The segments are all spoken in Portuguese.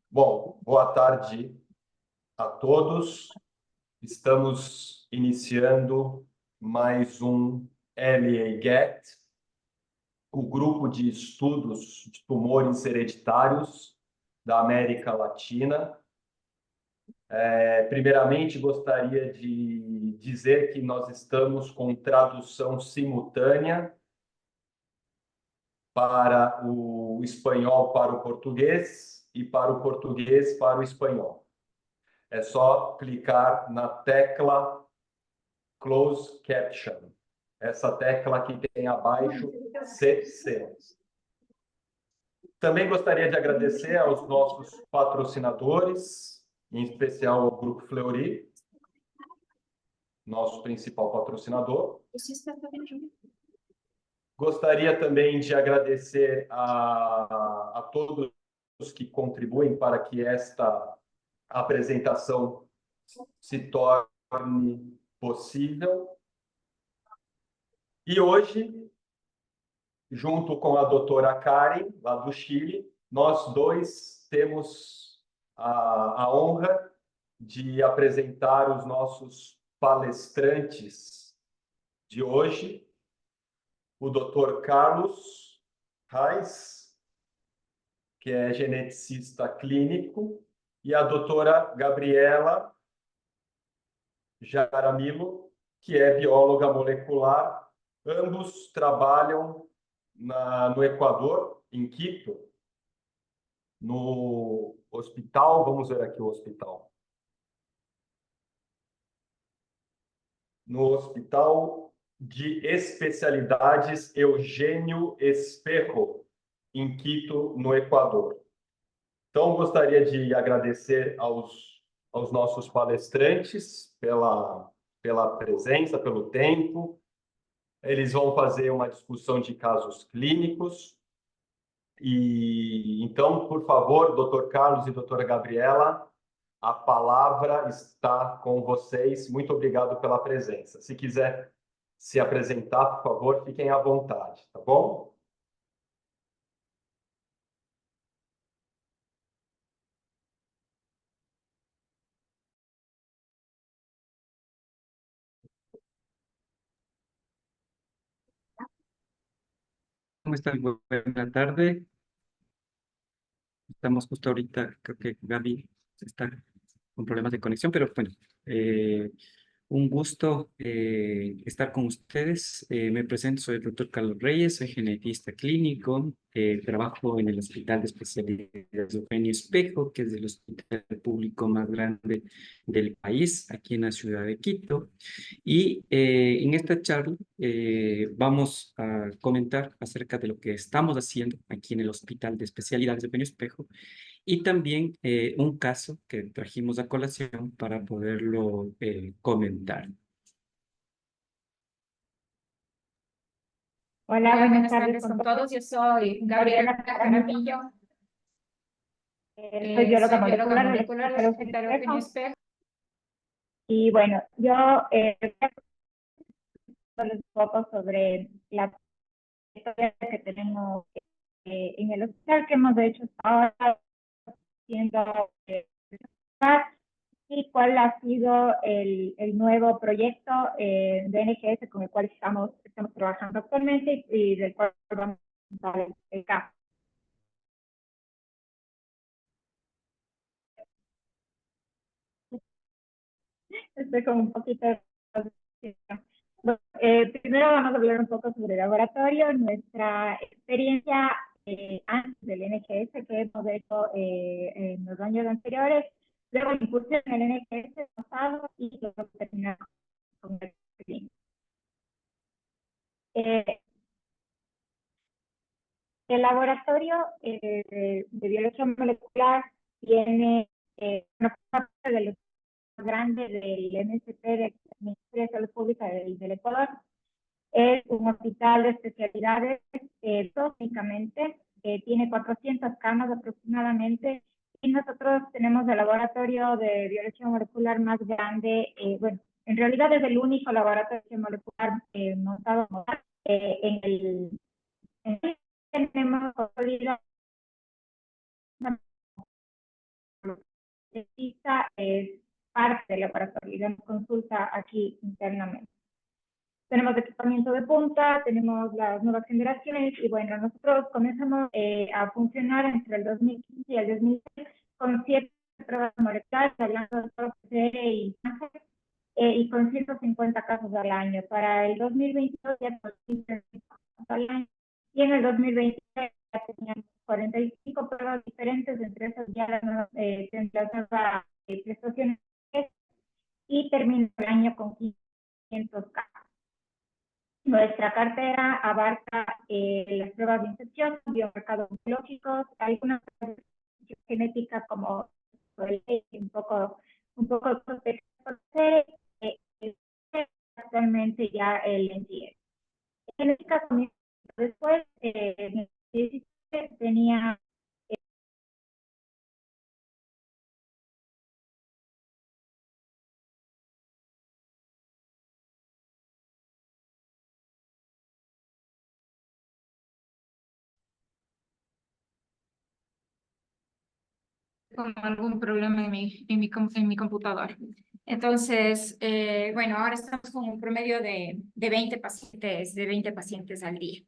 Bom, boa tarde a todos. Estamos iniciando mais um LA-GET, o grupo de estudos de tumores hereditários da América Latina. Primeiramente, gostaria de dizer que nós estamos com tradução simultânea para o espanhol para o português e para o português para o espanhol. É só clicar na tecla Close Caption, essa tecla que tem abaixo CC. Também gostaria de agradecer aos nossos patrocinadores, em especial ao Grupo Fleury, nosso principal patrocinador. Gostaria também de agradecer a todos que contribuem para que esta apresentação se torne possível. E hoje, junto com a doutora Karen, lá do Chile, nós dois temos a honra de apresentar os nossos palestrantes de hoje. O Dr. Carlos Reis, que é geneticista clínico, e a doutora Gabriela Jaramillo, que é bióloga molecular. Ambos trabalham no Equador, em Quito, no hospital, vamos ver aqui o hospital. No Hospital de Especialidades Eugênio Espejo, em Quito, no Equador. Então, gostaria de agradecer aos nossos palestrantes pela presença, pelo tempo. Eles vão fazer uma discussão de casos clínicos. E então, por favor, Dr. Carlos e doutora Gabriela, a palavra está com vocês. Muito obrigado pela presença. Se quiser se apresentar, por favor, fiquem à vontade, tá bom? ¿Cómo están? Buena tarde. Estamos justo ahorita, creo que Gaby está con problemas de conexión, pero bueno, un gusto estar con ustedes. Me presento, soy el doctor Carlos Reyes, soy genetista clínico, trabajo en el Hospital de Especialidades Eugenio Espejo, que es el hospital público más grande del país, aquí en la ciudad de Quito. Y en esta charla vamos a comentar acerca de lo que estamos haciendo aquí en el Hospital de Especialidades de Eugenio Espejo y también un caso que trajimos a colación para poderlo comentar. Hola, buenas tardes con todos. Yo soy Gabriela Jaramillo. Soy bióloga molecular del Hospital Eugenio Espejo. Y bueno, yo un poco sobre la historia que tenemos en el hospital, que hemos hecho hasta ahora haciendo y cuál ha sido el nuevo proyecto de NGS con el cual estamos trabajando actualmente y del cual vamos a dar el caso. Estoy con un poquito de... Bueno, primero vamos a hablar un poco sobre el laboratorio, nuestra experiencia antes del NGS que hemos hecho en los años anteriores, luego la incursión en el NGS pasado y luego terminamos con el clínico. El laboratorio de biología molecular tiene una parte de los más grandes del MSP del Ministerio de Salud Pública del Ecuador. Es un hospital de especialidades técnicamente, tiene 400 camas aproximadamente, y nosotros tenemos el laboratorio de biología molecular más grande, bueno, en realidad es el único laboratorio molecular montado en el tenemos consolidado es parte del laboratorio, de consulta aquí internamente. Tenemos equipamiento de punta, tenemos las nuevas generaciones y bueno, nosotros comenzamos a funcionar entre el 2015 y el 2016 con 7 pruebas moleculares, hablando de PCR y cáncer, y con 150 casos al año. Para el 2022 ya tenemos 15 casos al año y en el 2023 ya teníamos 45 pruebas diferentes, entre esas ya las nuevas prestaciones y termina el año con 500 casos. Nuestra cartera abarca las pruebas de infección, biomarcadores biológicos, algunas genéticas como un poco actualmente ya el NGS. En este caso, después, tenía con algún problema en mi computador. Entonces, bueno, ahora estamos con un promedio de 20 pacientes al día.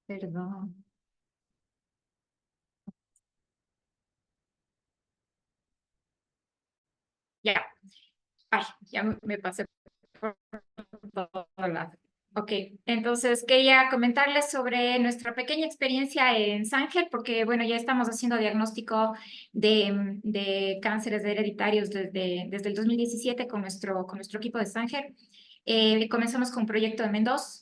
Perdón. Ya. Ay, ya me pasé por todo lado. Ok, entonces quería comentarles sobre nuestra pequeña experiencia en Sanger, porque bueno, ya estamos haciendo diagnóstico de cánceres hereditarios desde el 2017 con nuestro equipo de Sanger. Comenzamos con un proyecto de Mendoz,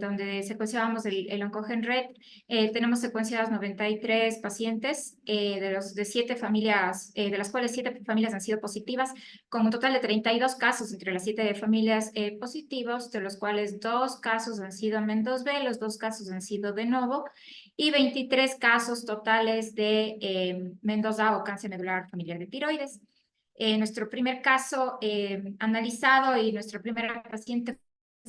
donde secuenciábamos el Oncogen Red. Tenemos secuenciadas 93 pacientes, de 7 familias, de las cuales 7 familias han sido positivas, con un total de 32 casos entre las 7 familias positivos, de los cuales 2 casos han sido Mendoz-B, los 2 casos han sido de novo, y 23 casos totales de Mendoza o cáncer medular familiar de tiroides. Nuestro primer caso analizado y nuestra primera paciente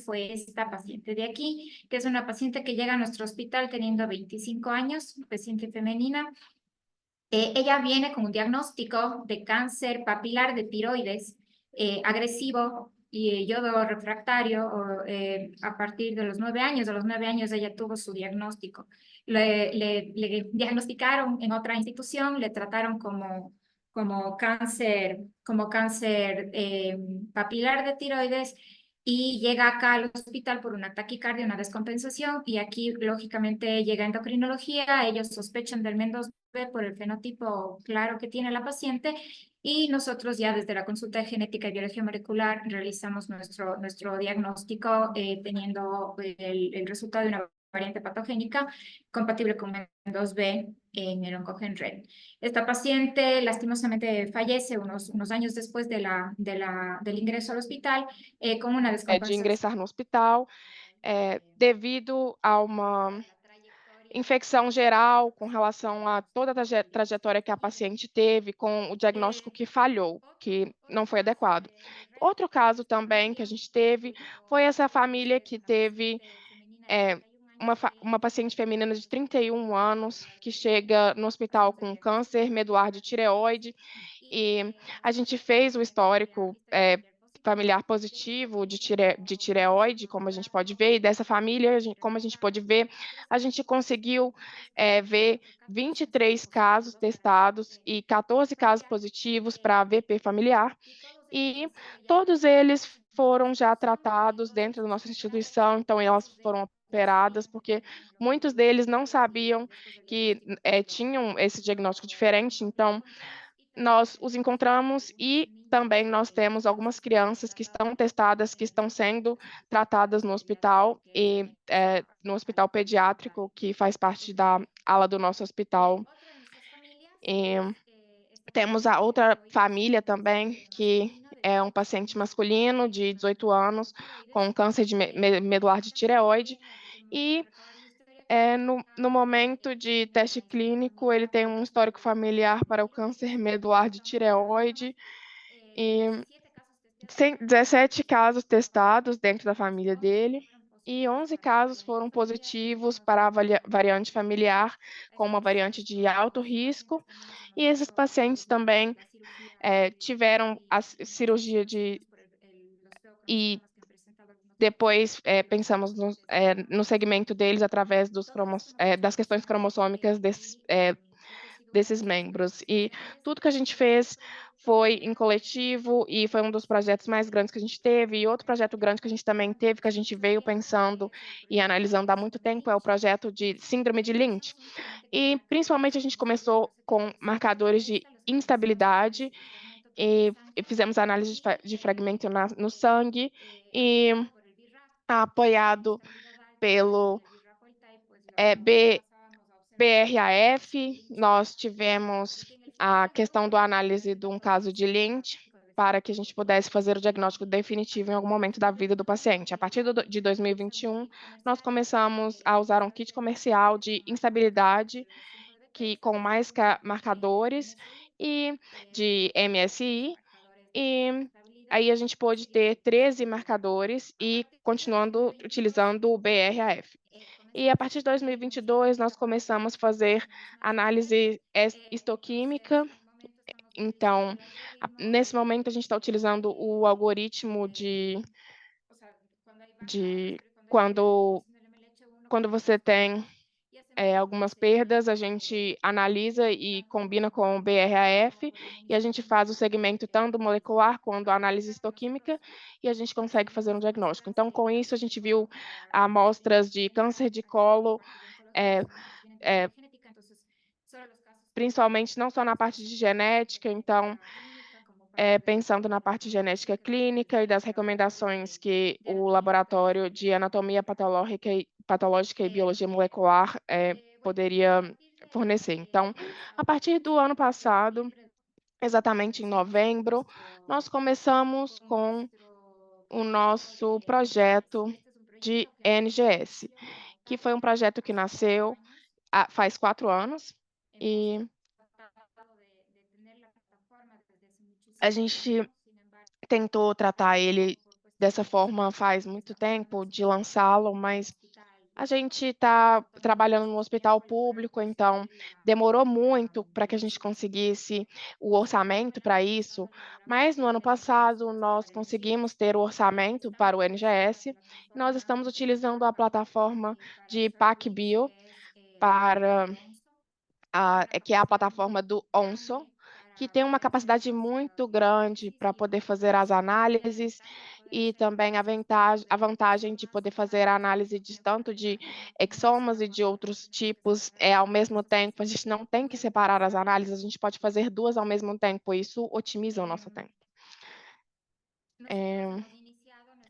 fue esta paciente de aquí, que es una paciente que llega a nuestro hospital teniendo 25 años, paciente femenina. Ella viene con un diagnóstico de cáncer papilar de tiroides agresivo y yodo refractario a partir de los 9 años. A los 9 años ella tuvo su diagnóstico. Le diagnosticaron en otra institución, le trataron como cáncer papilar de tiroides y llega acá al hospital por una taquicardia, una descompensación, y aquí lógicamente llega endocrinología, ellos sospechan del Mendoza por el fenotipo claro que tiene la paciente, y nosotros ya desde la consulta de genética y biología molecular realizamos nuestro diagnóstico teniendo el resultado de una variante patogénica compatible con MEN2B en el Oncogen Red. Esta paciente lastimosamente fallece unos años después del ingreso al hospital com uma de ingressar no hospital, devido a uma infecção geral com relação a toda a trajetória que a paciente teve, com o diagnóstico que falhou, que não foi adequado. Outro caso também que a gente teve foi essa família que teve uma paciente feminina de 31 anos que chega no hospital com câncer medular de tireoide, e a gente fez o histórico familiar positivo de tireoide, como a gente pode ver, e dessa família, como a gente pode ver, a gente conseguiu ver 23 casos testados e 14 casos positivos para AVP familiar, e todos eles foram já tratados dentro da nossa instituição, então elas foram operadas, porque muitos deles não sabiam que tinham esse diagnóstico diferente, então nós os encontramos e também nós temos algumas crianças que estão testadas, que estão sendo tratadas no hospital, e no hospital pediátrico, que faz parte da ala do nosso hospital. E temos a outra família também, que é um paciente masculino de 18 anos, com câncer de medular de tireoide, e no momento de teste clínico, ele tem um histórico familiar para o câncer medular de tireoide, e 17 casos testados dentro da família dele e 11 casos foram positivos para a variante familiar, com uma variante de alto risco. E esses pacientes também tiveram a cirurgia e depois pensamos no segmento deles através das questões cromossômicas desses membros. E tudo que a gente fez foi em coletivo e foi um dos projetos mais grandes que a gente teve. E outro projeto grande que a gente também teve, que a gente veio pensando e analisando há muito tempo, é o projeto de síndrome de Lynch. E principalmente a gente começou com marcadores de instabilidade e fizemos análise de fragmento no sangue e apoiado pelo BRAF, nós tivemos a questão da análise de um caso de Lynch para que a gente pudesse fazer o diagnóstico definitivo em algum momento da vida do paciente. A partir de 2021, nós começamos a usar um kit comercial de instabilidade com mais marcadores e de MSI, e aí a gente pôde ter 13 marcadores e continuando utilizando o BRAF. E a partir de 2022, nós começamos a fazer análise histoquímica. Então, nesse momento, a gente está utilizando o algoritmo de quando você tem algumas perdas, a gente analisa e combina com o BRAF, e a gente faz o segmento tanto molecular quanto a análise histoquímica, e a gente consegue fazer um diagnóstico. Então, com isso, a gente viu amostras de câncer de colo, principalmente não só na parte de genética, então, pensando na parte genética clínica e das recomendações que o laboratório de anatomia patológica e biologia molecular poderia fornecer. Então, a partir do ano passado, exatamente em novembro, nós começamos com o nosso projeto de NGS, que foi um projeto que nasceu faz 4 anos, e a gente tentou tratar ele dessa forma faz muito tempo, de lançá-lo, mas a gente está trabalhando no hospital público, então demorou muito para que a gente conseguisse o orçamento para isso, mas no ano passado nós conseguimos ter o orçamento para o NGS. Nós estamos utilizando a plataforma de PacBio que é a plataforma do ONSO, que tem uma capacidade muito grande para poder fazer as análises e também a vantagem de poder fazer a análise de tanto de exomas e de outros tipos ao mesmo tempo. A gente não tem que separar as análises, a gente pode fazer 2 ao mesmo tempo, e isso otimiza o nosso tempo.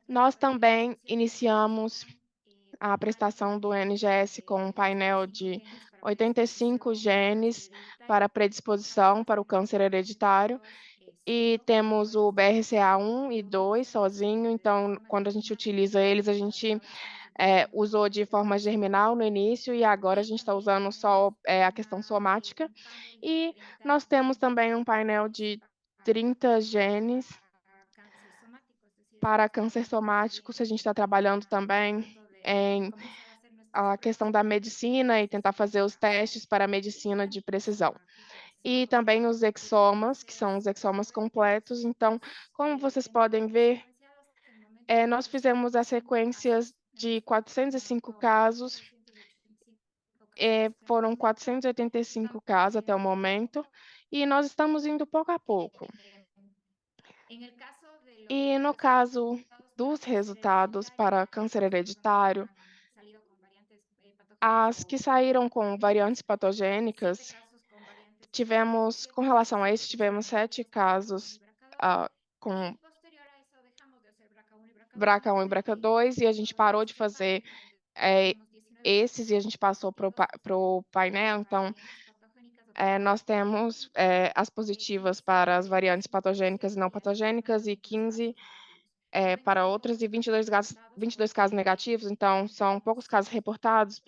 Nós também iniciamos a prestação do NGS com um painel de 85 genes para predisposição para o câncer hereditário, e temos o BRCA1 e 2 sozinho, então quando a gente utiliza eles, a gente usou de forma germinal no início, e agora a gente está usando só a questão somática. E nós temos também um painel de 30 genes para câncer somático, se a gente está trabalhando também em a questão da medicina e tentar fazer os testes para a medicina de precisão. E também os exomas, que são os exomas completos. Então, como vocês podem ver, nós fizemos as sequências de 405 casos, foram 485 casos até o momento, e nós estamos indo pouco a pouco. E no caso dos resultados para câncer hereditário, as que saíram com variantes patogênicas, com relação a isso, tivemos 7 casos com BRCA1 e BRCA2, e a gente parou de fazer esses e a gente passou para o painel. Então, nós temos as positivas para as variantes patogênicas e não patogênicas, e 15 para outras, e 22 casos negativos. Então, são poucos casos reportados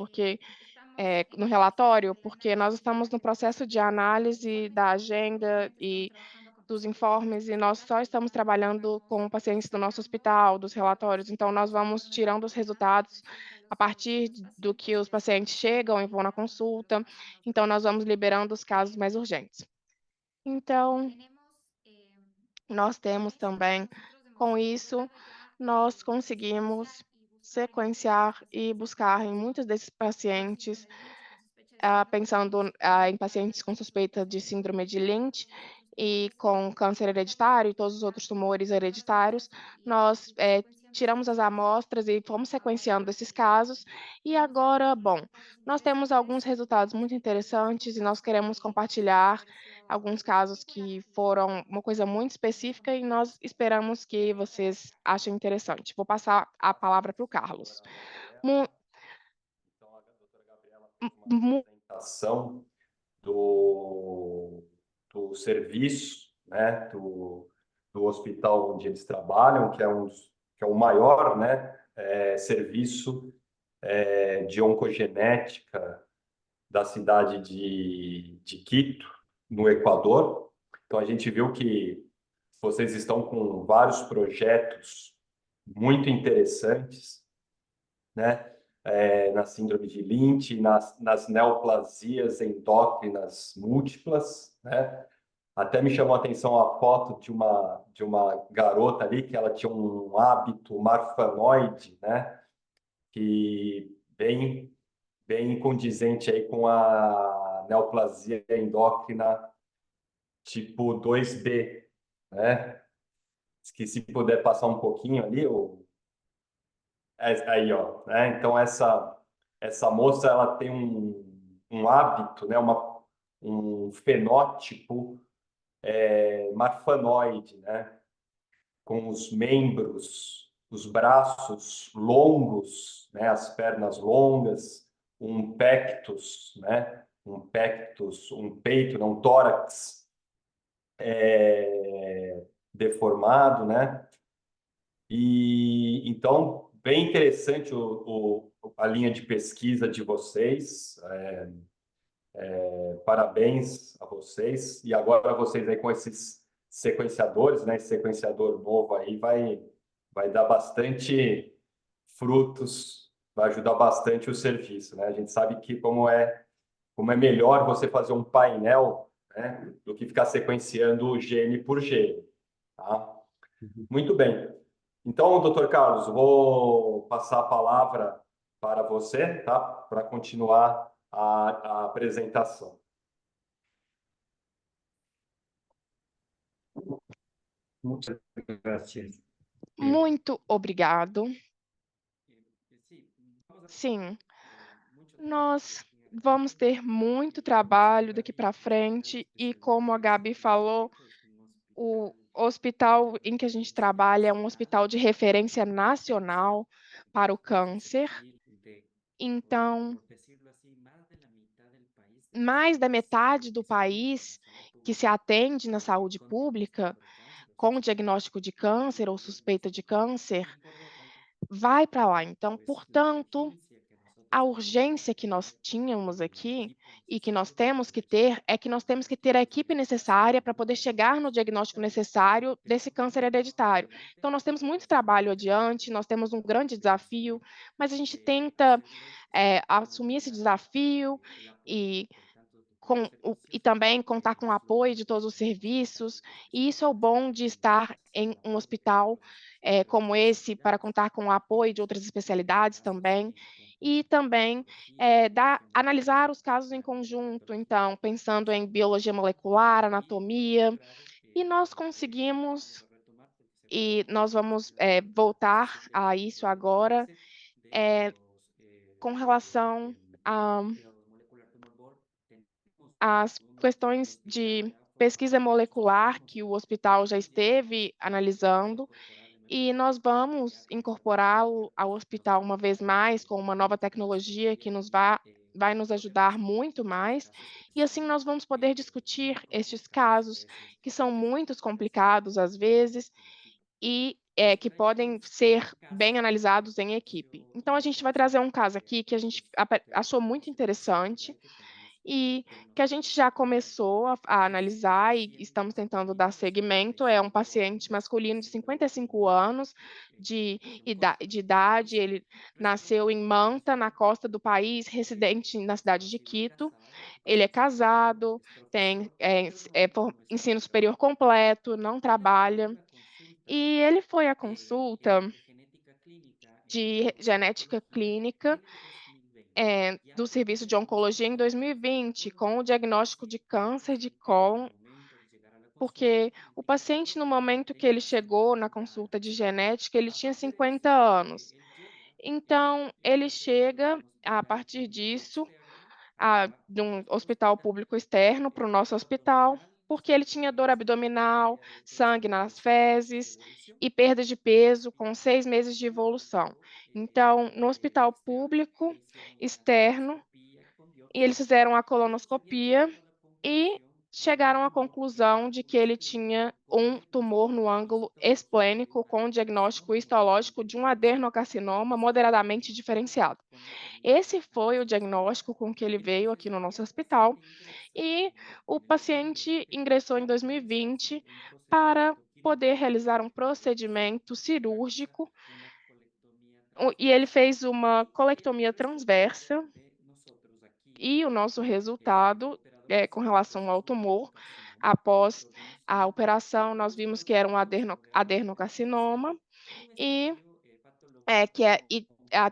no relatório, porque nós estamos no processo de análise da agenda e dos informes e nós só estamos trabalhando com pacientes do nosso hospital, dos relatórios, então nós vamos tirando os resultados a partir do que os pacientes chegam e vão na consulta, então nós vamos liberando os casos mais urgentes. Então, nós temos também, com isso, nós conseguimos sequenciar e buscar em muitos desses pacientes, pensando em pacientes com suspeita de síndrome de Lynch e com câncer hereditário e todos os outros tumores hereditários, nós tiramos as amostras e fomos sequenciando esses casos. E agora, bom, nós temos alguns resultados muito interessantes e nós queremos compartilhar alguns casos que foram uma coisa muito específica e nós esperamos que vocês achem interessante. Vou passar a palavra para o Carlos. Então, a doutora Gabriela fez uma apresentação do serviço, né, do hospital onde eles trabalham, que é o maior, né, serviço de oncogenética da cidade de Quito, no Equador. Então, a gente viu que vocês estão com vários projetos muito interessantes, né? Na síndrome de Lynch, nas neoplasias endócrinas múltiplas, né? Até me chamou a atenção a foto de uma garota ali que ela tinha um hábito marfanoide, né? Que bem condizente aí com a neoplasia endócrina tipo 2B, né? Que se puder passar um pouquinho ali, aí, ó, né? Então essa moça ela tem um hábito, né? Um fenótipo marfanoide, né? Com os membros, os braços longos, né? As pernas longas, um pectus, né? Um peito, não, um tórax deformado, né? E então bem interessante a linha de pesquisa de vocês. Parabéns a vocês. E agora vocês aí com esses sequenciadores, né? Esse sequenciador novo aí vai dar bastante frutos, vai ajudar bastante o serviço, né? A gente sabe que como é melhor você fazer um painel, né, do que ficar sequenciando gene por gene, tá? Muito bem. Então, doutor Carlos, vou passar a palavra para você, tá? Para continuar a apresentação. Muchas gracias. Muito obrigado. Sim, nós vamos ter muito trabalho daqui para frente e, como a Gabi falou, o hospital em que a gente trabalha é um hospital de referência nacional para o câncer. Então, mais da metade do país que se atende na saúde pública com diagnóstico de câncer ou suspeita de câncer vai para lá. Então, portanto, a urgência que nós tínhamos aqui e que nós temos que ter é que nós temos que ter a equipe necessária para poder chegar no diagnóstico necessário desse câncer hereditário. Então, nós temos muito trabalho adiante, nós temos um grande desafio, mas a gente tenta assumir esse desafio e também contar com o apoio de todos os serviços, e isso é o bom de estar em um hospital como esse, para contar com o apoio de outras especialidades também, e também analisar os casos em conjunto, então, pensando em biologia molecular, anatomia, e nós conseguimos, e nós vamos voltar a isso agora, com relação às questões de pesquisa molecular que o hospital já esteve analisando, e nós vamos incorporá-lo ao hospital uma vez mais com uma nova tecnologia que vai nos ajudar muito mais, e assim nós vamos poder discutir estes casos que são muito complicados às vezes e que podem ser bem analisados em equipe. Então, a gente vai trazer um caso aqui que a gente achou muito interessante e que a gente já começou a analisar e estamos tentando dar seguimento. É um paciente masculino de 55 anos de idade, ele nasceu em Manta, na costa do país, residente na cidade de Quito. Ele é casado, tem ensino superior completo, não trabalha, e ele foi à consulta de genética clínica do Serviço de Oncologia em 2020, com o diagnóstico de câncer de cólon, porque o paciente, no momento que ele chegou na consulta de genética, ele tinha 50 anos. Então, ele chega, a partir disso, de um hospital público externo para o nosso hospital, porque ele tinha dor abdominal, sangue nas fezes e perda de peso com 6 meses de evolução. Então, no hospital público externo, eles fizeram a colonoscopia e chegaram à conclusão de que ele tinha um tumor no ângulo esplênico com diagnóstico histológico de um adenocarcinoma moderadamente diferenciado. Esse foi o diagnóstico com que ele veio aqui no nosso hospital e o paciente ingressou em 2020 para poder realizar um procedimento cirúrgico e ele fez uma colectomia transversa e o nosso resultado com relação ao tumor, após a operação, nós vimos que era um adenocarcinoma e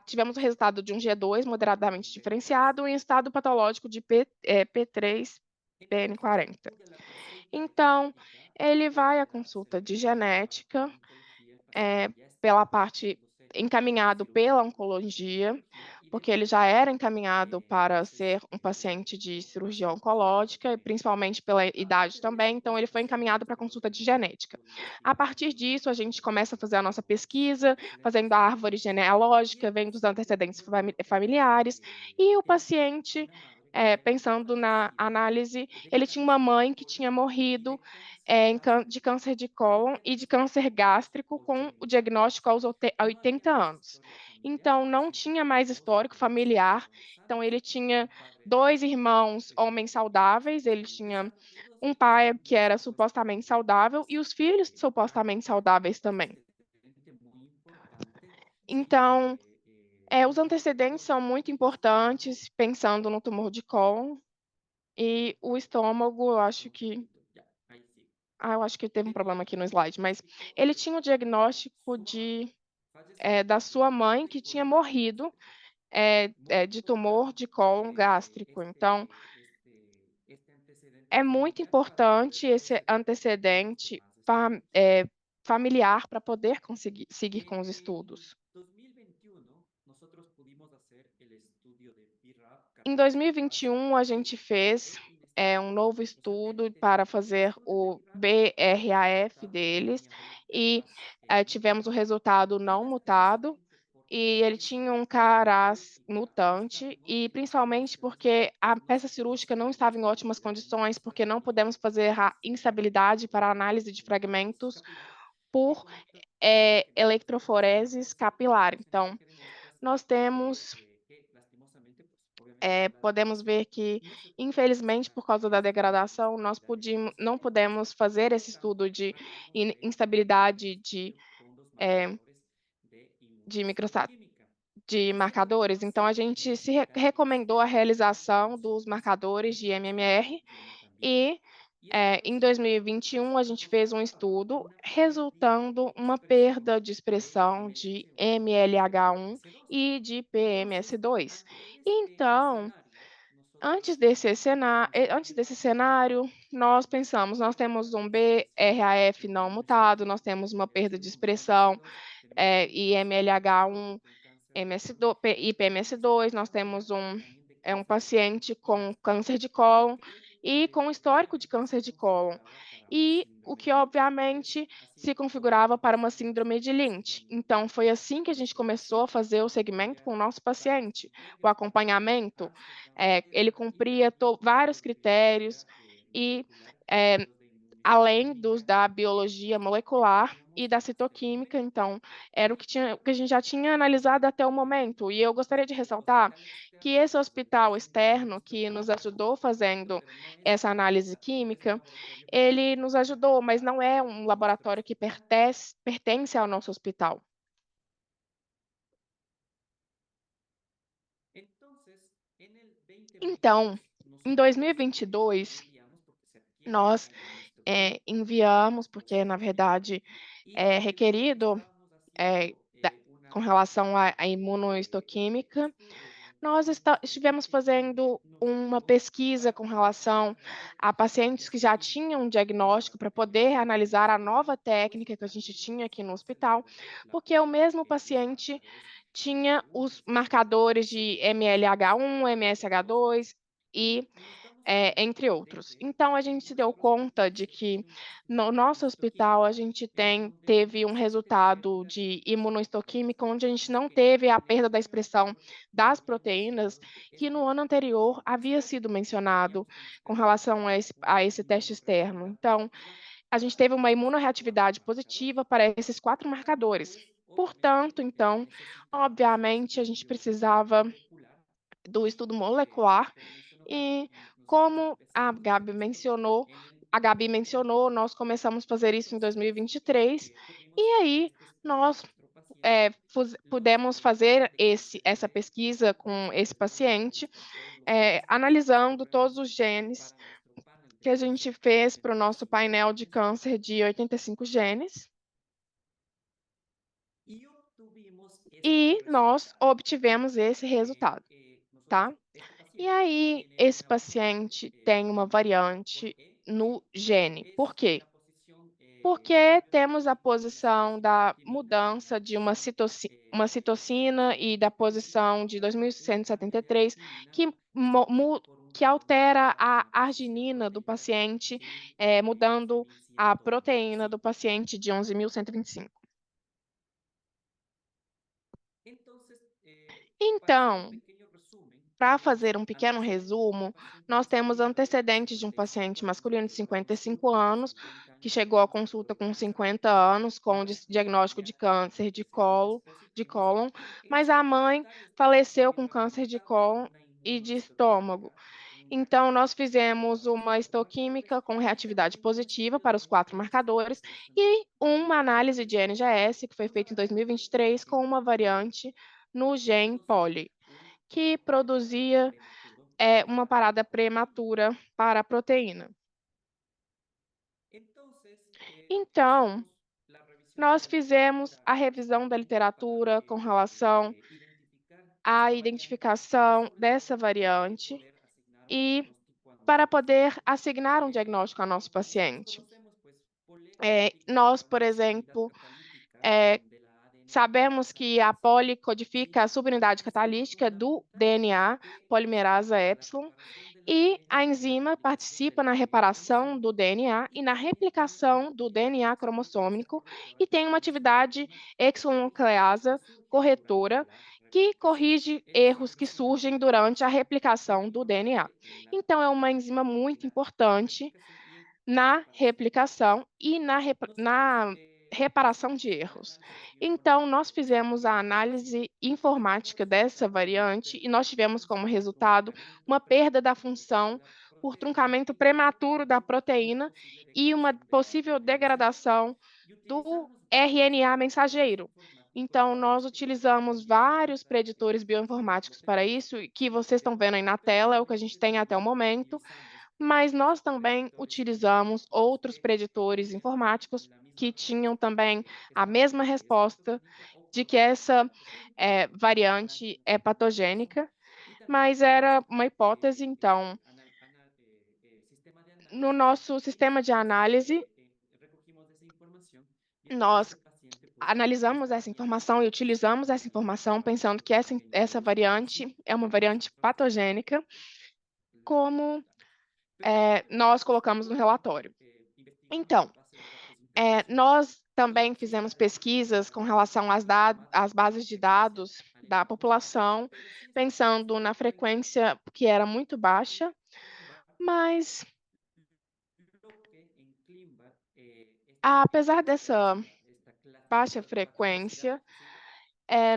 tivemos o resultado de um G2 moderadamente diferenciado em estado patológico de P3 PN40. Então, ele vai à consulta de genética, pela parte encaminhado pela oncologia, porque ele já era encaminhado para ser um paciente de cirurgia oncológica, e principalmente pela idade também, então ele foi encaminhado para consulta de genética. A partir disso, a gente começa a fazer a nossa pesquisa, fazendo a árvore genealógica, vendo os antecedentes familiares, e o paciente, pensando na análise, ele tinha uma mãe que tinha morrido de câncer de cólon e de câncer gástrico com o diagnóstico aos 80 anos. Então, não tinha mais histórico familiar. Então, ele tinha 2 irmãos homens saudáveis, ele tinha um pai que era supostamente saudável e os filhos supostamente saudáveis também. Então, os antecedentes são muito importantes, pensando no tumor de cólon. E o estômago, eu acho que teve um problema aqui no slide, mas ele tinha o diagnóstico da sua mãe, que tinha morrido de tumor de cólon gástrico. Então, é muito importante esse antecedente familiar para poder conseguir seguir com os estudos. Em 2021, a gente fez um novo estudo para fazer o BRAF deles e tivemos o resultado não mutado e ele tinha um CARAS mutante e principalmente porque a peça cirúrgica não estava em ótimas condições, porque não pudemos fazer a instabilidade para análise de fragmentos por eletroforeses capilar. Então, nós temos podemos ver que, infelizmente, por causa da degradação, nós não pudemos fazer esse estudo de instabilidade de marcadores. Então, a gente recomendou a realização dos marcadores de MMR e, em 2021, a gente fez um estudo resultando uma perda de expressão de MLH1 e de PMS2. Então, antes desse cenário, nós pensamos, nós temos um BRAF não mutado, nós temos uma perda de expressão e MLH1 MS2, e PMS2, nós temos um paciente com câncer de cólon e com histórico de câncer de cólon, e o que obviamente se configurava para uma síndrome de Lynch. Então, foi assim que a gente começou a fazer o segmento com o nosso paciente, o acompanhamento. Ele cumpria vários critérios e além dos da biologia molecular e da citoquímica, então, era o que a gente já tinha analisado até o momento. E eu gostaria de ressaltar que esse hospital externo que nos ajudou fazendo essa análise química, ele nos ajudou, mas não é um laboratório que pertence ao nosso hospital. Então, em 2022, nós enviamos, porque, na verdade, é requerido com relação à imunohistoquímica, nós estivemos fazendo uma pesquisa com relação a pacientes que já tinham um diagnóstico para poder analisar a nova técnica que a gente tinha aqui no hospital, porque o mesmo paciente tinha os marcadores de MLH1, MSH2 e entre outros. Então, a gente se deu conta de que no nosso hospital a gente teve um resultado de imunohistoquímica onde a gente não teve a perda da expressão das proteínas que no ano anterior havia sido mencionado com relação a esse teste externo. Então, a gente teve uma imunorreatividade positiva para esses 4 marcadores. Portanto, então, obviamente, a gente precisava do estudo molecular e, como a Gabi mencionou, nós começamos a fazer isso em 2023 e aí nós pudemos fazer essa pesquisa com esse paciente, analisando todos os genes que a gente fez para o nosso painel de câncer de 85 genes. E nós obtivemos esse resultado, tá? E aí, esse paciente tem uma variante no gene. Por quê? Porque temos a posição da mudança de uma citocina e da posição de 2173, que altera a arginina do paciente, mudando a proteína do paciente de 11.125. Então, para fazer um pequeno resumo, nós temos antecedentes de um paciente masculino de 55 anos, que chegou à consulta com 50 anos, com diagnóstico de câncer de cólon, mas a mãe faleceu com câncer de cólon e de estômago. Então, nós fizemos uma histoquímica com reatividade positiva para os 4 marcadores e uma análise de NGS, que foi feita em 2023, com uma variante no gene POLI, que produzia uma parada prematura para a proteína. Então, nós fizemos a revisão da literatura com relação à identificação dessa variante e para poder assignar um diagnóstico ao nosso paciente. Nós, por exemplo, sabemos que a poli codifica a subunidade catalítica do DNA, polimerasa epsilon, e a enzima participa na reparação do DNA e na replicação do DNA cromossômico e tem uma atividade exonucleasa corretora que corrige erros que surgem durante a replicação do DNA. Então, é uma enzima muito importante na replicação e na reparação de erros. Então, nós fizemos a análise informática dessa variante e nós tivemos como resultado uma perda da função por truncamento prematuro da proteína e uma possível degradação do RNA mensageiro. Então, nós utilizamos vários preditores bioinformáticos para isso, que vocês estão vendo aí na tela, é o que a gente tem até o momento, mas nós também utilizamos outros preditores informáticos que tinham também a mesma resposta de que essa variante é patogênica, mas era uma hipótese, então, no nosso sistema de análise, nós analisamos essa informação e utilizamos essa informação pensando que essa variante é uma variante patogênica, como nós colocamos no relatório. Então, nós também fizemos pesquisas com relação às bases de dados da população, pensando na frequência que era muito baixa, mas Apesar dessa baixa frequência,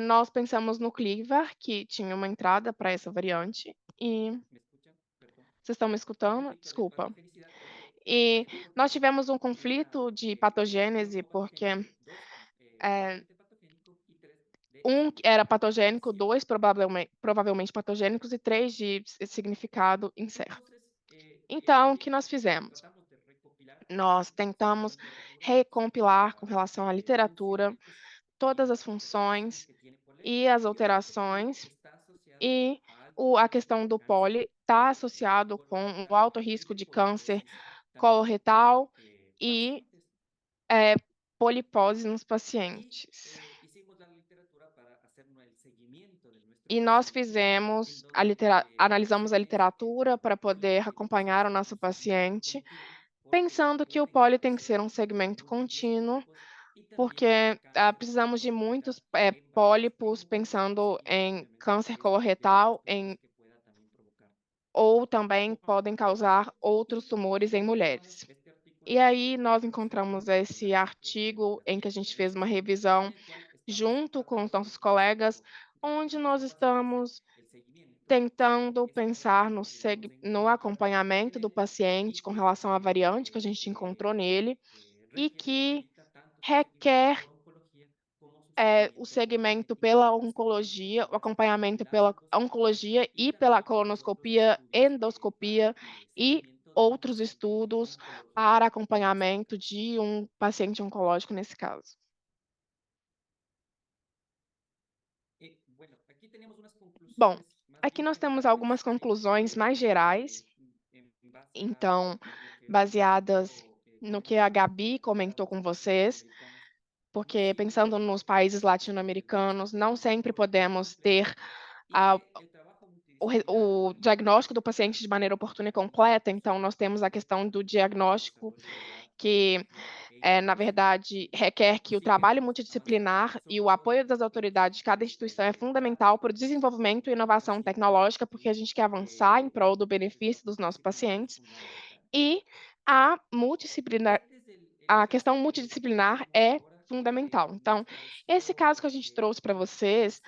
nós pensamos no Cleaver, que tinha uma entrada para essa variante, e vocês estão me escutando? Desculpa. E nós tivemos um conflito de patogênese, porque um era patogênico, dois provavelmente patogênicos e três de significado incerto. Então, o que nós fizemos? Nós tentamos recompilar com relação à literatura todas as funções e as alterações, e a questão do poli está associado com o alto risco de câncer coloretal e polipose nos pacientes. E nós analisamos a literatura para poder acompanhar o nosso paciente, pensando que o poli tem que ser um segmento contínuo, porque precisamos de muitos pólipos, pensando em câncer coloretal, ou também podem causar outros tumores em mulheres. E aí nós encontramos esse artigo em que a gente fez uma revisão junto com os nossos colegas, onde nós estamos tentando pensar no acompanhamento do paciente com relação à variante que a gente encontrou nele e que requer o segmento pela oncologia, o acompanhamento pela oncologia e pela colonoscopia, endoscopia e outros estudos para acompanhamento de um paciente oncológico nesse caso. Bom, aqui nós temos algumas conclusões mais gerais, então, baseadas no que a Gabi comentou com vocês, porque pensando nos países latino-americanos, não sempre podemos ter o diagnóstico do paciente de maneira oportuna e completa, então nós temos a questão do diagnóstico que, na verdade, requer que o trabalho multidisciplinar e o apoio das autoridades de cada instituição é fundamental para o desenvolvimento e inovação tecnológica, porque a gente quer avançar em prol do benefício dos nossos pacientes, e a questão multidisciplinar é fundamental. Então, esse caso que a gente trouxe para vocês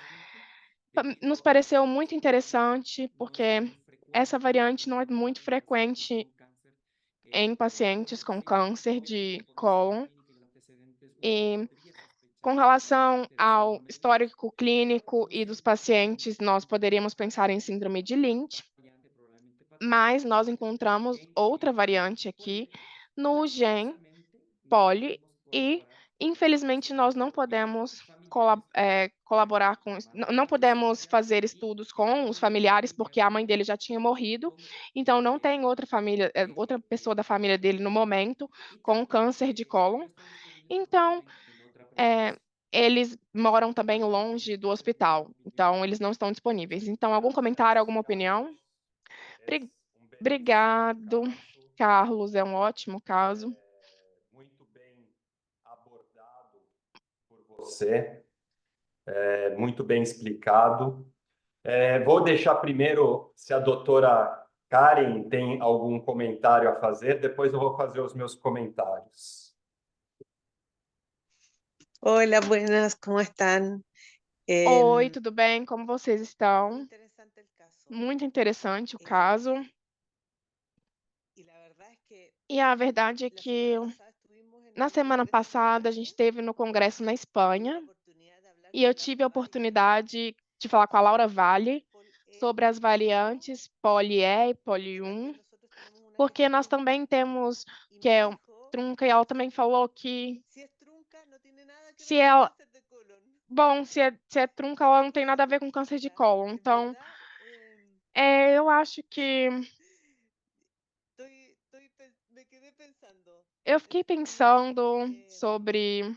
nos pareceu muito interessante, porque essa variante não é muito frequente em pacientes com câncer de cólon. E com relação ao histórico clínico e dos pacientes, nós poderíamos pensar em síndrome de Lynch, mas nós encontramos outra variante aqui no gen poli e, infelizmente, nós não podemos colaborar com isso. Não podemos fazer estudos com os familiares, porque a mãe dele já tinha morrido, então não tem outra pessoa da família dele no momento com câncer de cólon. Então, eles moram também longe do hospital, então eles não estão disponíveis. Então, algum comentário, alguma opinião? Obrigado, Carlos, é um ótimo caso. Muito bem abordado por você, muito bem explicado. Vou deixar primeiro se a doutora Karen tem algum comentário a fazer, depois eu vou fazer os meus comentários. Hola, buenas, ¿cómo están? Oi, tudo bem? Como vocês estão? Interesante el caso. Muito interessante o caso. Y la verdad es que E a verdade é la que semana pasada estuvimos en na el semana Congreso passada a gente español, esteve no congresso na tuve la Espanha oportunidad de hablar e eu con la tive a Laura Valle oportunidade de falar com a Laura Valle sobre as Pol-E, variantes poli-E e poli-1, también nosotros tenemos una porque que nós es também temos y que me é dijo, trunca e ela também falou que si es trunca no tiene nada que se ver con ela, cáncer de colon. bom, se é trunca ela não tem nada a ver com câncer de Ya, cólon. en Então, verdad, eu acho que me quedé pensando. eu fiquei pensando Eh, sobre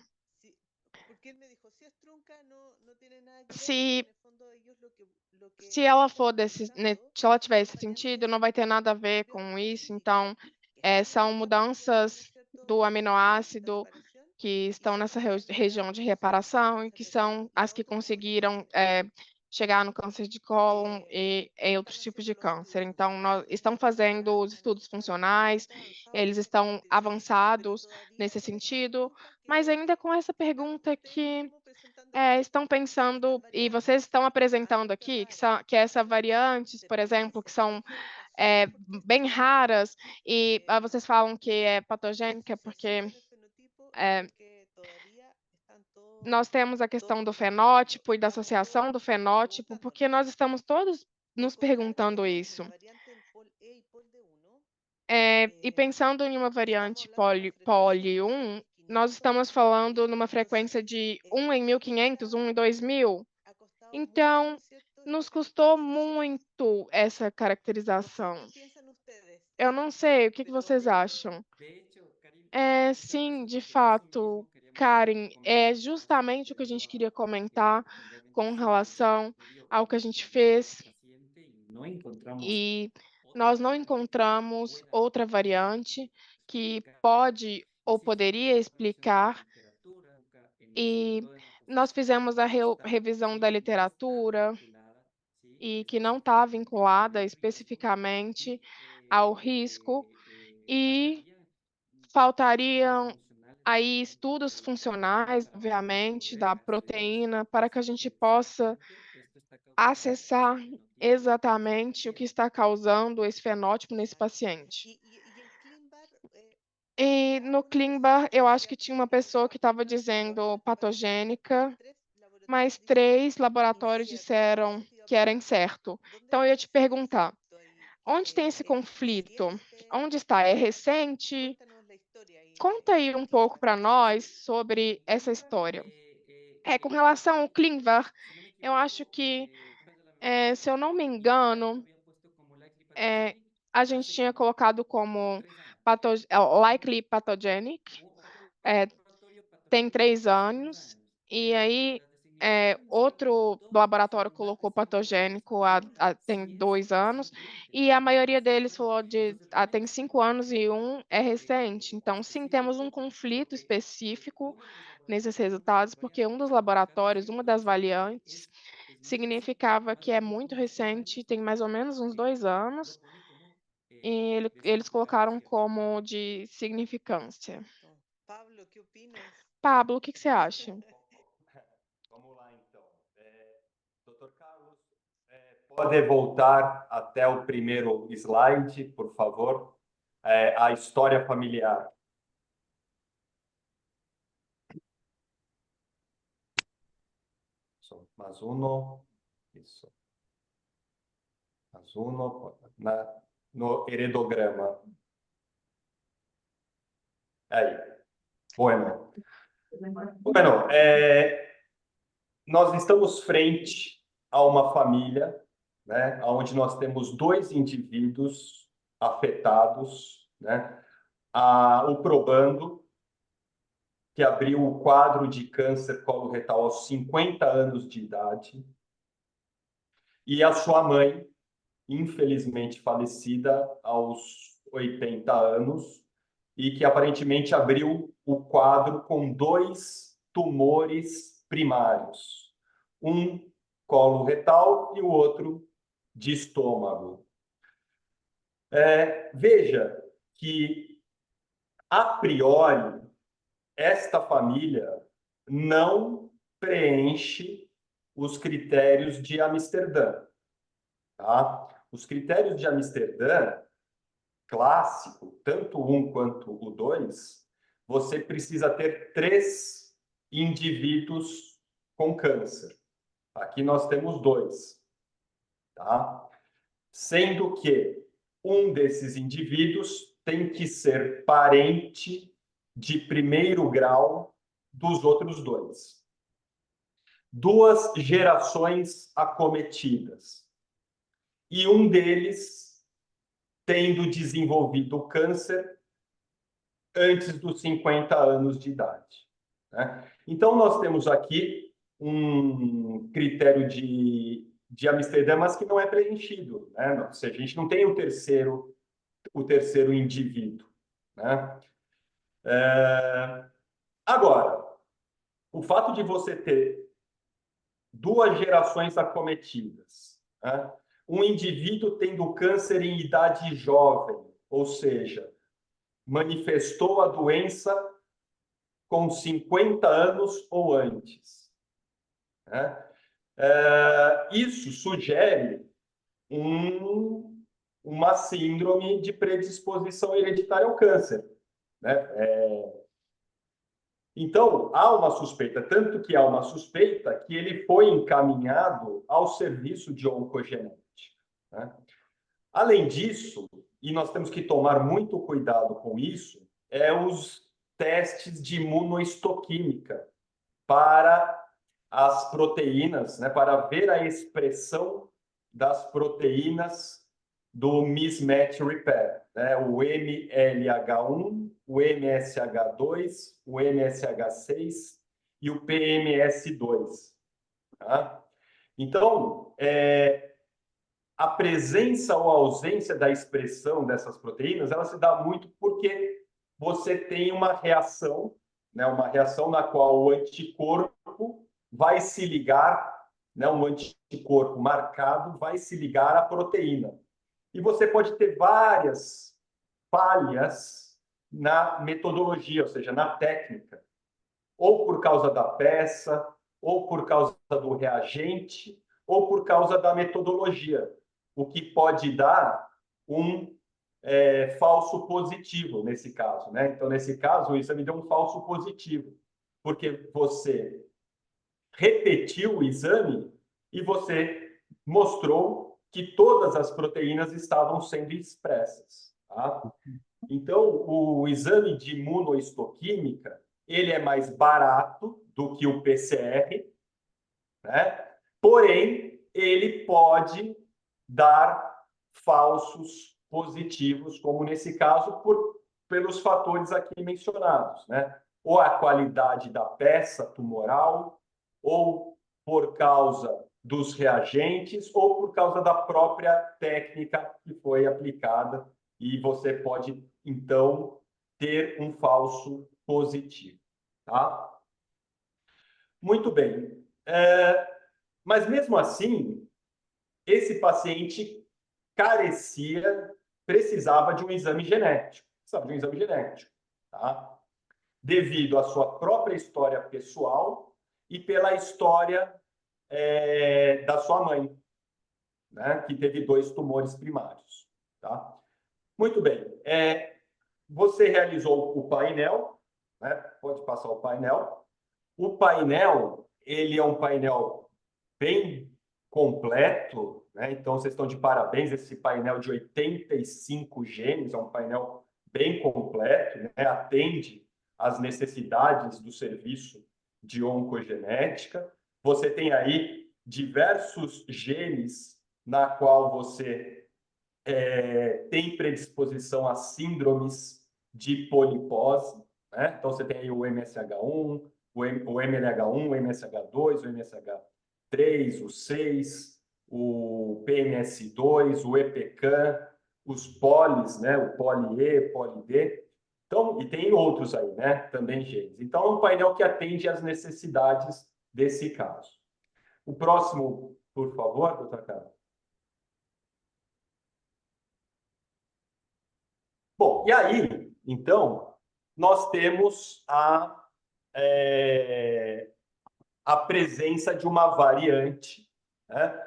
Porque él me dijo, si es trunca, no tiene nada que ver, se porque en el fondo ellos se ela están for se ela tiver esse sentido, não vai ter nada a ver com isso. Então, são mudanças do aminoácido que estão nessa região de reparação e que são as que conseguiram chegar no câncer de cólon e em outros tipos de câncer. Então, nós estão fazendo os estudos funcionais, eles estão avançados nesse sentido, mas ainda com essa pergunta que estão pensando, e vocês estão apresentando aqui, que essa variantes, por exemplo, que são bem raras, e vocês falam que é patogênica porque nós temos a questão do fenótipo e da associação do fenótipo, porque nós estamos todos nos perguntando isso. E pensando em uma variante poli 1, nós estamos falando numa frequência de 1 em 1.500, 1 em 2.000. Então, nos custou muito essa caracterização. Eu não sei, o que vocês acham? Sim, de fato, Karen, é justamente o que a gente queria comentar com relação ao que a gente fez e nós não encontramos outra variante que pode ou poderia explicar, e nós fizemos a revisão da literatura e que não está vinculada especificamente ao risco, e faltariam aí estudos funcionais, obviamente, da proteína, para que a gente possa acessar exatamente o que está causando esse fenótipo nesse paciente. E no ClinVar, eu acho que tinha uma pessoa que estava dizendo patogênica, mas 3 laboratórios disseram que era incerto. Então, eu ia te perguntar, onde tem esse conflito? Onde está? É recente? Conta aí um pouco para nós sobre essa história. Com relação ao ClinVar, eu acho que, se eu não me engano, a gente tinha colocado como likely pathogenic, tem 3 anos, e aí outro laboratório colocou patogênico tem 2 anos, e a maioria deles falou tem 5 anos e um é recente. Então, sim, temos um conflito específico nesses resultados, porque um dos laboratórios, uma das variantes, significava que é muito recente, tem mais ou menos uns 2 anos, e eles colocaram como de significância. Pablo, o que você acha? Vamos lá, então. Dr. Carlos, pode voltar até o primeiro slide, por favor? A história familiar. Mais uno. Isso. Mais uno. No heredograma. Aí. Bueno. Bueno, nós estamos frente a uma família, né, onde nós temos 2 indivíduos afetados, né? O probando, que abriu o quadro de câncer coloretal aos 50 anos de idade, e a sua mãe, infelizmente falecida aos 80 anos, e que aparentemente abriu o quadro com 2 tumores primários, um coloretal e o outro de estômago. Veja que, a priori, esta família não preenche os critérios de Amsterdã. Tá? Os critérios de Amsterdã, clássico, tanto o 1 quanto o 2, você precisa ter 3 indivíduos com câncer. Aqui nós temos 2. Tá? Sendo que um desses indivíduos tem que ser parente de primeiro grau dos outros 2. 2 gerações acometidas. E um deles tendo desenvolvido o câncer antes dos 50 anos de idade. Né? Então, nós temos aqui um critério de Amsterdã, mas que não é preenchido. Né? Ou seja, a gente não tem o terceiro indivíduo. Né? Agora, o fato de você ter duas gerações acometidas, né? Um indivíduo tendo câncer em idade jovem, ou seja, manifestou a doença com 50 anos ou antes, né? Isso sugere uma síndrome de predisposição hereditária ao câncer, né? Então, há uma suspeita, tanto que há uma suspeita que ele foi encaminhado ao serviço de oncogenética, né? Além disso, e nós temos que tomar muito cuidado com isso, os testes de imunohistoquímica para as proteínas, né, para ver a expressão das proteínas do mismatch repair, né, o MLH1, o MSH2, o MSH6 e o PMS2. Tá? Então, a presença ou ausência da expressão dessas proteínas, ela se dá muito porque você tem uma reação, né, uma reação na qual o anticorpo vai se ligar, né, um anticorpo marcado vai se ligar à proteína. E você pode ter várias falhas na metodologia, ou seja, na técnica, ou por causa da peça, ou por causa do reagente, ou por causa da metodologia, o que pode dar um falso positivo nesse caso, né? Então, nesse caso, o exame deu um falso positivo, porque você repetiu o exame e você mostrou que todas as proteínas estavam sendo expressas, tá? Então, o exame de imunohistoquímica, ele é mais barato do que o PCR, né? Porém, ele pode dar falsos positivos, como nesse caso, pelos fatores aqui mencionados, né? Ou a qualidade da peça tumoral, ou por causa dos reagentes, ou por causa da própria técnica que foi aplicada, e você pode, então, ter um falso positivo, tá? Muito bem. Mas, mesmo assim, esse paciente precisava de um exame genético, tá? Devido à sua própria história pessoal e pela história da sua mãe, né, que teve 2 tumores primários, tá? Muito bem. Você realizou o painel, né? Pode passar o painel. O painel, ele é um painel bem completo, né? Então, vocês estão de parabéns, esse painel de 85 genes, é um painel bem completo, né? Atende às necessidades do serviço de oncogenética. Você tem aí diversos genes na qual você tem predisposição a síndromes de polipose, né? Então, você tem aí o MSH1, o MLH1, o MSH2, o MSH3, o 6, o PMS2, o EPCAM, os polis, né? O poli-E, poli-D. Então, e tem outros aí, né? Também genes. Então, é um painel que atende às necessidades desse caso. O próximo, por favor, doutora Carla. Bom, e aí, então, nós temos a presença de uma variante, né,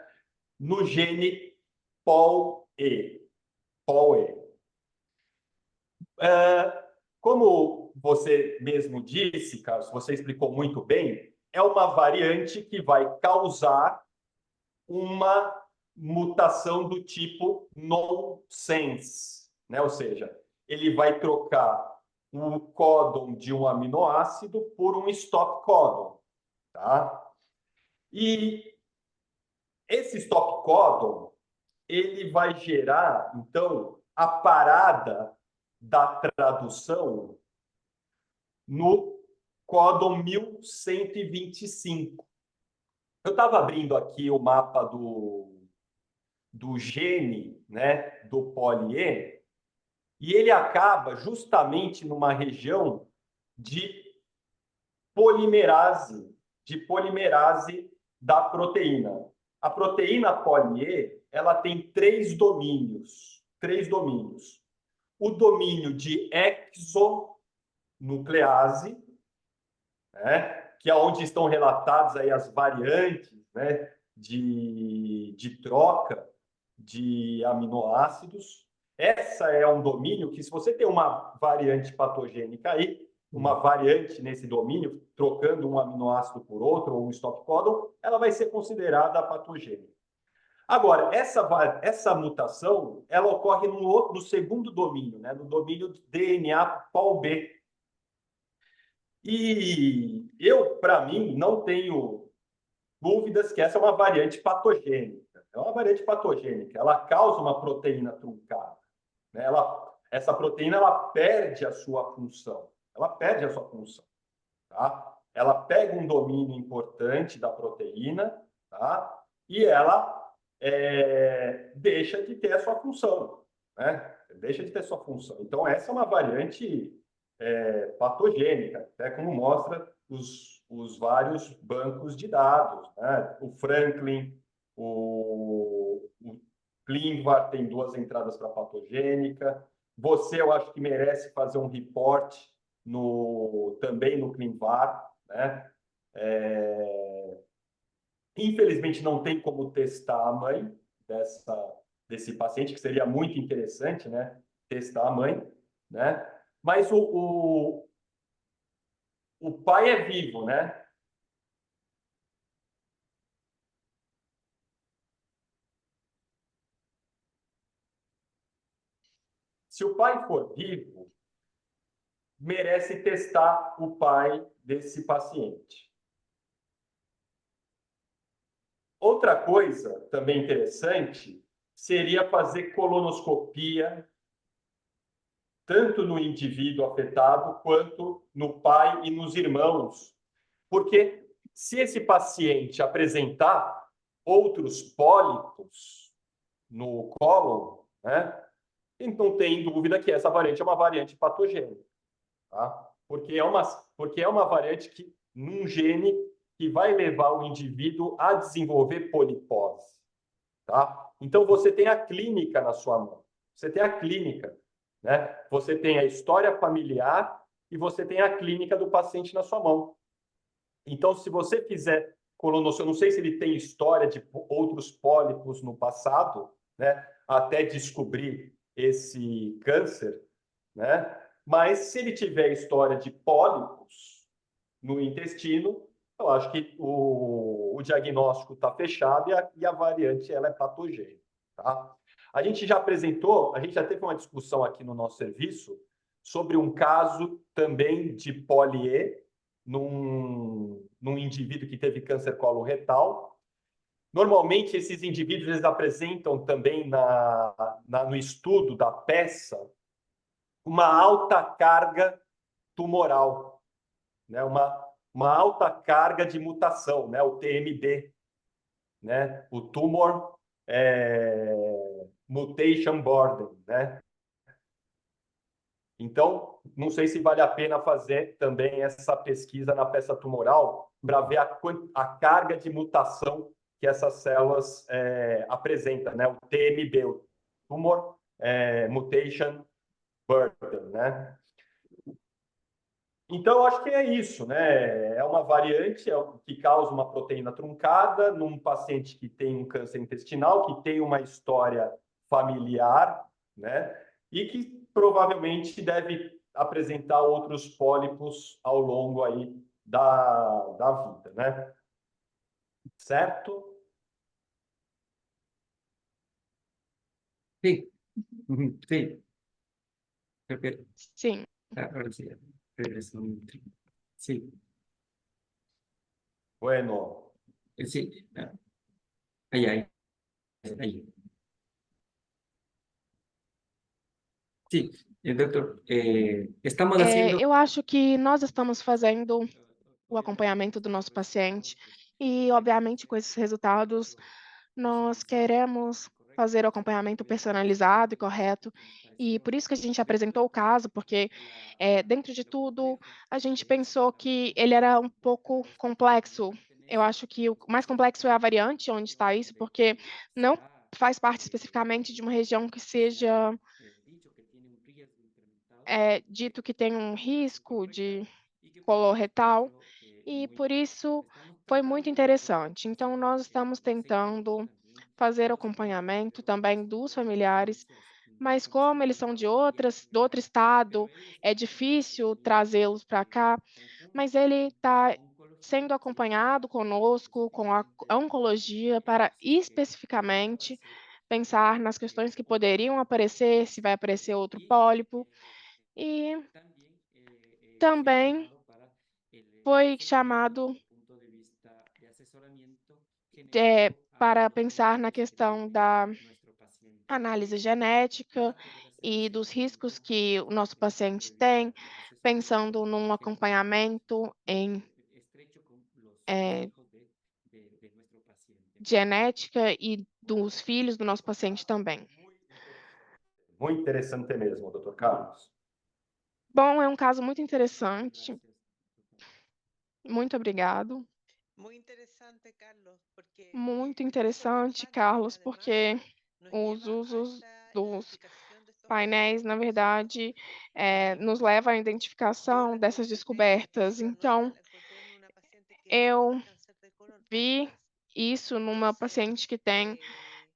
no gene POL-E. Como você mesmo disse, Carlos, você explicou muito bem, é uma variante que vai causar uma mutação do tipo nonsense, né? Ou seja, ele vai trocar o códon de um aminoácido por um stop códon, tá? E esse stop códon, ele vai gerar, então, a parada da tradução no códon 1125. Eu estava abrindo aqui o mapa do gene, né, do poli-E, e ele acaba justamente numa região de polimerase da proteína. A proteína poli-E, ela tem três domínios. O domínio de exonuclease, né, que é onde estão relatadas aí as variantes, né, de troca de aminoácidos. Essa é um domínio que, se você tem uma variante patogênica aí, uma variante nesse domínio, trocando um aminoácido por outro, ou um stop codon, ela vai ser considerada patogênica. Agora, essa mutação, ela ocorre no segundo domínio, né, no domínio de DNA Pol-B. E eu, para mim, não tenho dúvidas que essa é uma variante patogênica. É uma variante patogênica. Ela causa uma proteína truncada, né? Essa proteína, ela perde a sua função. Tá? Ela pega um domínio importante da proteína, tá? E ela deixa de ter a sua função, né? Deixa de ter sua função. Então, essa é uma variante patogênica, até como mostra os vários bancos de dados, né? O Franklin, o ClinVar tem 2 entradas para patogênica. Você, eu acho que merece fazer um report também no ClinVar, né? Infelizmente, não tem como testar a mãe desse paciente, que seria muito interessante, né? Testar a mãe, né? Mas o pai é vivo, né? Se o pai for vivo, merece testar o pai desse paciente. Outra coisa também interessante seria fazer colonoscopia tanto no indivíduo afetado quanto no pai e nos irmãos. Porque se esse paciente apresentar outros pólipos no cólon, né, não tem dúvida que essa variante é uma variante patogênica, tá? Porque é uma variante que, num gene que vai levar o indivíduo a desenvolver polipose, tá? Então, você tem a clínica na sua mão. Você tem a clínica, né? Você tem a história familiar e você tem a clínica do paciente na sua mão. Então, se você fizer colonoscopia, eu não sei se ele tem história de outros pólipos no passado, né? Até descobrir esse câncer, né? Mas se ele tiver história de pólipos no intestino, eu acho que o diagnóstico está fechado e a variante ela é patogênica, tá? A gente já teve uma discussão aqui no nosso serviço sobre um caso também de poli-E num indivíduo que teve câncer coloretal. Normalmente, esses indivíduos eles apresentam também no estudo da peça uma alta carga tumoral, né? Uma alta carga de mutação, né? O TMB, né? O Tumor Mutation Burden, né? Então, não sei se vale a pena fazer também essa pesquisa na peça tumoral para ver a carga de mutação que essas células apresentam, né? O TMB, o Tumor Mutation Burden, né? Então, eu acho que é isso, né? É uma variante que causa uma proteína truncada num paciente que tem um câncer intestinal, que tem uma história familiar, né? E que provavelmente deve apresentar outros pólipos ao longo aí da vida, né? Certo? Sí, sí, creo que Sim. ahora sí, regresó. Sí, Bueno. sí, ahí. Sí, doctor, estamos haciendo... Eu acho que nós estamos fazendo o acompanhamento do nosso paciente e, obviamente, com esses resultados, nós queremos fazer o acompanhamento personalizado e correto, e por isso que a gente apresentou o caso, porque, dentro de tudo, a gente pensou que ele era um pouco complexo eu acho que o mais complexo é a variante onde está isso, porque não faz parte especificamente de uma região que seja dito que tem um risco de coloretal, e por isso foi muito interessante. Então, nós estamos tentando fazer acompanhamento também dos familiares, mas como eles são de outro estado, é difícil trazê-los para cá, mas ele está sendo acompanhado conosco, com a oncologia, para especificamente pensar nas questões que poderiam aparecer, se vai aparecer outro pólipo, e também foi chamado para pensar na questão da análise genética e dos riscos que o nosso paciente tem, pensando num acompanhamento em genética e dos filhos do nosso paciente também. Muito interessante mesmo, Dr. Carlos. Bom, é um caso muito interessante. Muito obrigado. Muy interesante, Carlos, porque Muito esos interessante, paneles, Carlos, además, porque nos os lleva a usos esta dos identificación de estos painéis, na hallazgos verdade, científicos. nos leva à Yo identificação dessas recientemente descobertas. esta nueva Então, la encontré en una paciente que eu tiene cáncer de colon vi además. isso numa Entonces, paciente que tem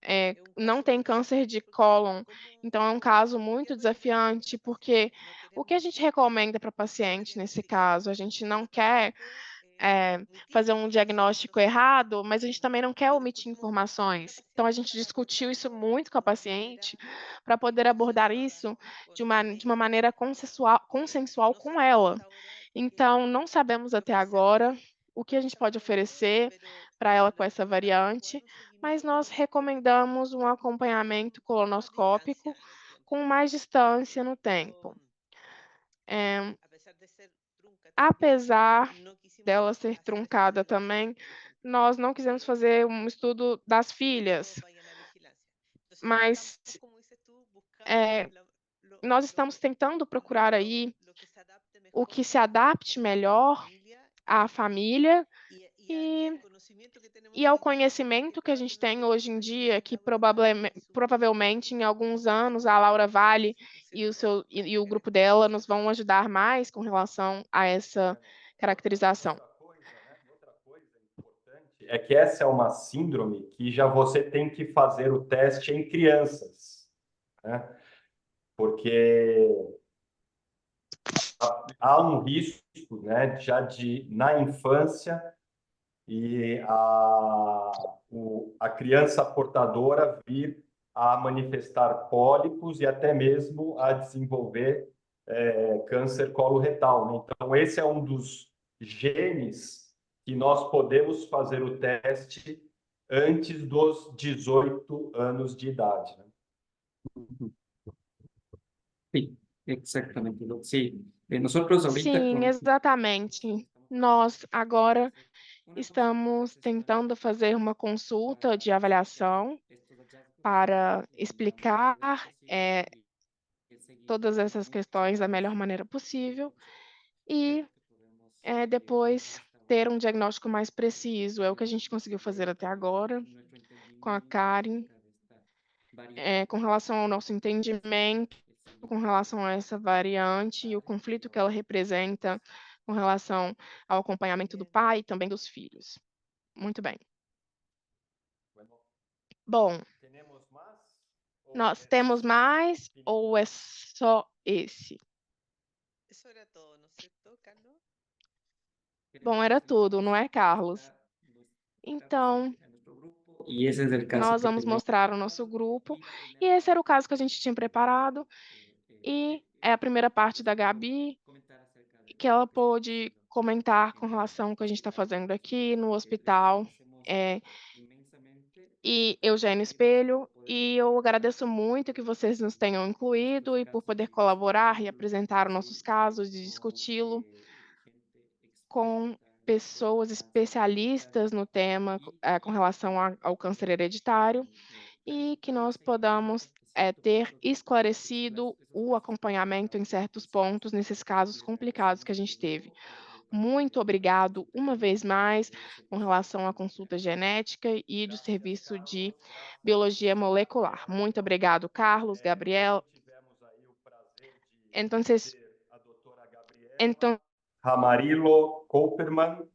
es un não caso tem muy câncer de desafiante porque cólon. Então, é um caso ¿qué muito recomendamos desafiante, al porque paciente? No o que a queremos gente recomenda para hacer paciente nesse diagnosticar caso? A gente não quer diagnóstico muy fazer típico um en cáncer. diagnóstico Entonces, errado, mas a gente também não quer lo omitir discutimos mucho con la informações. Então, a paciente gente para discutiu isso abordarlo muito com a de una paciente, manera para poder abordar consensuada isso con de uma ella. maneira consensual No com ela. sabemos ahora Então, não sabemos qué até ofrecerle agora o que a con gente esta pode variante, oferecer para pero ela le com essa recomendamos igual variante, un mas seguimiento nós cronológico recomendamos um con acompanhamento más distancia colonoscópico en el tiempo. com mais distância no Pero tempo. a pesar de ser trunca también, Apesar no quisimos dela ser hacer truncada estudios de hijos, também, por ejemplo, nós não quisemos fazer um estudo das sin que todos filhas, vayan a vigilancia. Entonces, estamos, mas como dices tú, buscando nós estamos tentando procurar aí lo que se adapte o mejor que se adapte a la melhor familia à família y e, al conocimiento que tenemos e ao hoy día, que conhecimento que a gente tem probablemente hoje nos em ayude dia, en que el abordaje y su provavelmente em alguns anos a diagnóstico Laura y su, Vale ¿no es e o cierto?, e o grupo dela nos vão ajudar mais com relação a essa caracterização. Outra coisa importante é que essa é uma síndrome que já você tem que fazer o teste em crianças, né? Porque há um risco, né, já na infância e a criança portadora vir a manifestar pólipos e até mesmo a desenvolver câncer coloretal, né? Então, esse é um dos genes que nós podemos fazer o teste antes dos 18 anos de idade, né? Sí, exactamente. Sí, nosotros ahorita Sim, exatamente. Nós agora estamos tentando fazer uma consulta de avaliação para explicar todas essas questões da melhor maneira possível e depois ter um diagnóstico mais preciso. É o que a gente conseguiu fazer até agora com a Karen, com relação ao nosso entendimento, com relação a essa variante e o conflito que ela representa com relação ao acompanhamento do pai e também dos filhos. Muito bem. Bom, nós temos mais ou é só esse? Eso era todo, ¿no es cierto, Carlos? Bom, era tudo, não é, Carlos? Então, y ese es el caso nós que vamos tenemos. mostrar o nosso grupo, e esse era o caso que a gente tinha preparado, e é a primeira parte da Gabi, que ela pôde comentar com relação ao que a gente está fazendo aqui no hospital, e Eugênio Espelho, e eu agradeço muito que vocês nos tenham incluído e por poder colaborar e apresentar os nossos casos e discuti-lo com pessoas especialistas no tema com relação ao câncer hereditário e que nós podamos ter esclarecido o acompanhamento em certos pontos nesses casos complicados que a gente teve. muito obrigado uma vez mais com relação à consulta genética e do serviço de biologia molecular. Muito obrigado, Carlos, Gabriel. Tivemos aí o prazer de Entonces, ter a doutora Gabriela então, Ramarilo Cooperman,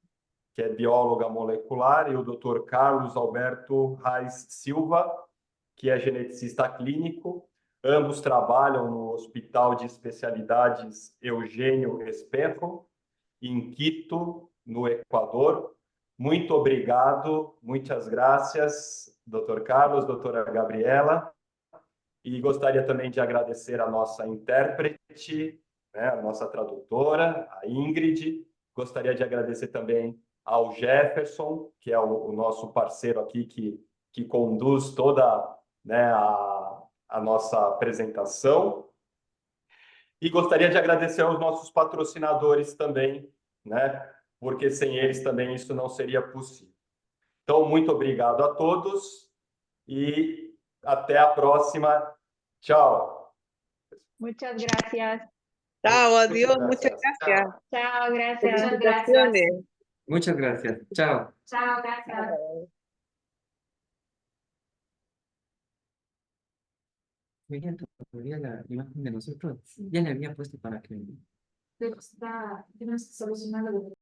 que é bióloga molecular, e o Dr. Carlos Alberto Reis Silva, que é geneticista clínico. Ambos trabalham no Hospital de Especialidades Eugênio Espejo, em Quito, no Equador. Muito obrigado, muitas graças, Dr. Carlos, doutora Gabriela. E gostaria também de agradecer a nossa intérprete, né, a nossa tradutora, a Ingrid. Gostaria de agradecer também ao Jefferson, que é o nosso parceiro aqui, que conduz toda, né, a nossa apresentação. E gostaria de agradecer aos nossos patrocinadores também, né, porque sem eles também isso não seria possível. Então, muito obrigado a todos e até a próxima. Chao. Muchas gracias. Chao, Muchas adiós, muchas gracias. gracias. Chao, gracias. Muchas gracias. Felicitaciones. Muchas gracias. Chao. Chao, gracias. Oigan, todavía la imagen de nosotros ya le había puesto para que... Pero tenemos que solucionar lo de